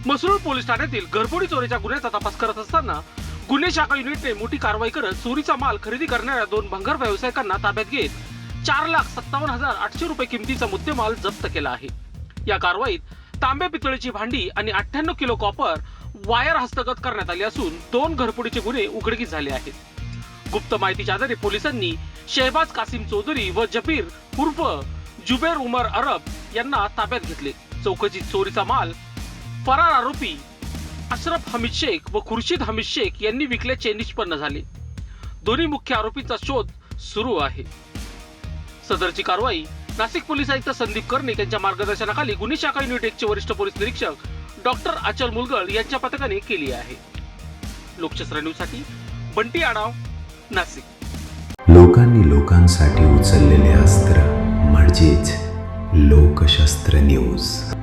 Masrul police ठाण्यातील घरफोडी चोरीच्या गुन्ह्याचा तपास करत असताना गुन्हे शाखा युनिटने मोठी कारवाई करत चोरीचा माल खरेदी करणाऱ्या 2 भंगार व्यावसायिकांना ताब्यात घेत 4,57,800 रुपये किमतीचा मुद्देमाल जप्त केला आहे। या कारवाईत तांबे पितळेची भांडी आणि 98 किलो कॉपर वायर हस्तगत करण्यात आली असून 2 घरफोडीचे गुन्हे उघडकीस झाले आहेत। गुप्त माहितीच्या आधारे पोलिसांनी शहबाज कासिम चौधरी व जबीर उर्फ जुबेर उमर अरब यांना ताब्यात घेतले। चौकशीत चोरीचा माल फरार आरोपी अशरफ हमीद शेख व खुर्शीद हमीद शेख यांनी विकल्याचे निष्पन्न झाले। दोन्ही मुख्य आरोपींचा शोध सुरू आहे। सदरची कारवाई नाशिक पोलीस आयुक्त संदीप कर्णिक यांच्या मार्गदर्शनाखाली गुन्हे शाखा युनिट 1 चे वरिष्ठ पोलीस निरीक्षक डॉक्टर अचल मुलगळ यांच्या पथकाने केली आहे। लोकशास्त्र न्यूज साठी बंटी आडाव, नाशिक। लोकांनी लोकांसाठी उचललेले अस्त्र म्हणजेच लोकशास्त्र न्यूज।